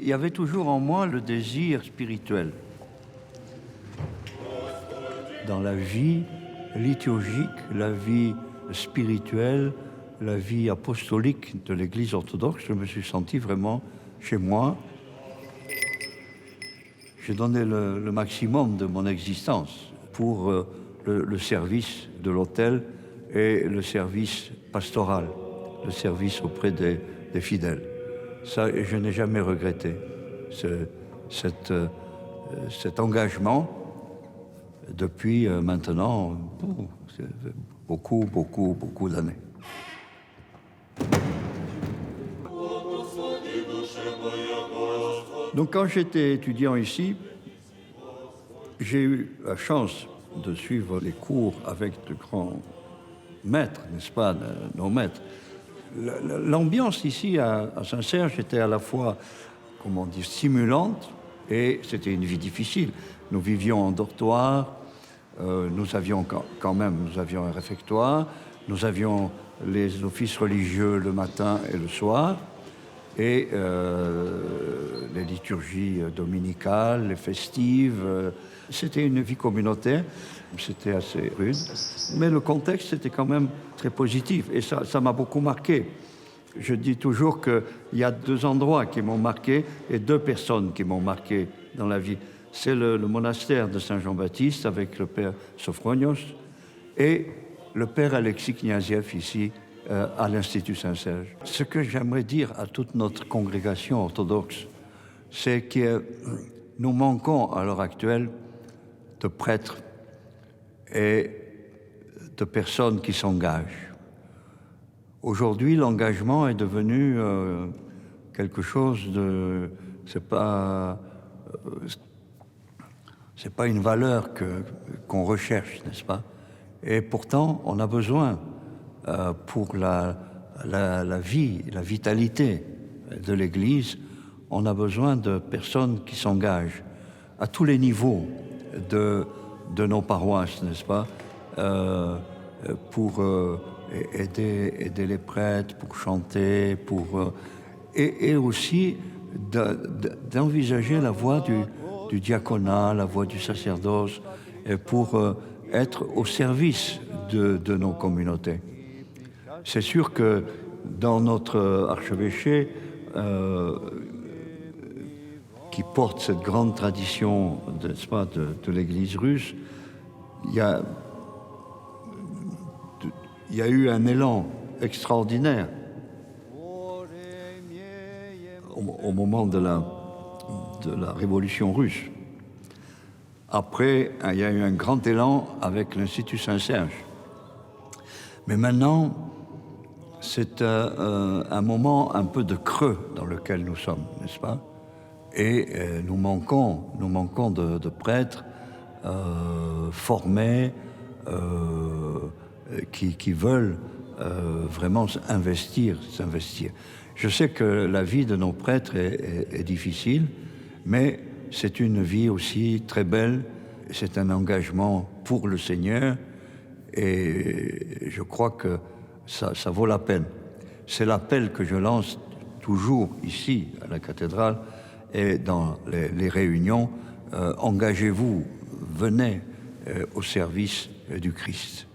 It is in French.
il y avait toujours en moi le désir spirituel. Dans la vie liturgique, la vie spirituelle, la vie apostolique de l'Église orthodoxe, je me suis senti vraiment chez moi. J'ai donné le maximum de mon existence pour le service de l'autel et le service pastoral, le service auprès des fidèles. Ça, je n'ai jamais regretté cet engagement depuis maintenant beaucoup d'années. Donc quand j'étais étudiant ici, j'ai eu la chance de suivre les cours avec de grands maîtres, n'est-ce pas, nos maîtres. L'ambiance ici à Saint-Serge était à la fois, comment dire, stimulante et c'était une vie difficile. Nous vivions en dortoir, nous avions un réfectoire, nous avions les offices religieux le matin et le soir, et les liturgies dominicales, les festives. C'était une vie communautaire, c'était assez rude, mais le contexte était quand même très positif, et ça m'a beaucoup marqué. Je dis toujours qu'il y a deux endroits qui m'ont marqué et deux personnes qui m'ont marqué dans la vie. C'est le monastère de Saint-Jean-Baptiste avec le père Sophronios et le père Alexis Kniaziev ici à l'Institut Saint-Serge. Ce que j'aimerais dire à toute notre congrégation orthodoxe, c'est que nous manquons à l'heure actuelle de prêtres et de personnes qui s'engagent. Aujourd'hui, l'engagement est devenu quelque chose de... C'est pas une valeur qu'on recherche, n'est-ce pas? Et pourtant, on a besoin, pour la vie, la vitalité de l'Église, on a besoin de personnes qui s'engagent à tous les niveaux de nos paroisses, n'est-ce pas? Pour aider les prêtres, pour chanter, et aussi d'envisager la voie du diaconat, la voie du sacerdoce, pour être au service de nos communautés. C'est sûr que dans notre archevêché, qui porte cette grande tradition, n'est-ce pas, de l'Église russe, il y a eu un élan extraordinaire au moment de la Révolution russe. Après, il y a eu un grand élan avec l'Institut Saint-Serge. Mais maintenant, c'est un moment un peu de creux dans lequel nous sommes, n'est-ce pas? Et nous manquons de prêtres formés, qui veulent vraiment s'investir. Je sais que la vie de nos prêtres est difficile, mais c'est une vie aussi très belle, c'est un engagement pour le Seigneur, et je crois que ça vaut la peine. C'est l'appel que je lance toujours ici, à la cathédrale, et dans les réunions. Engagez-vous, venez au service du Christ.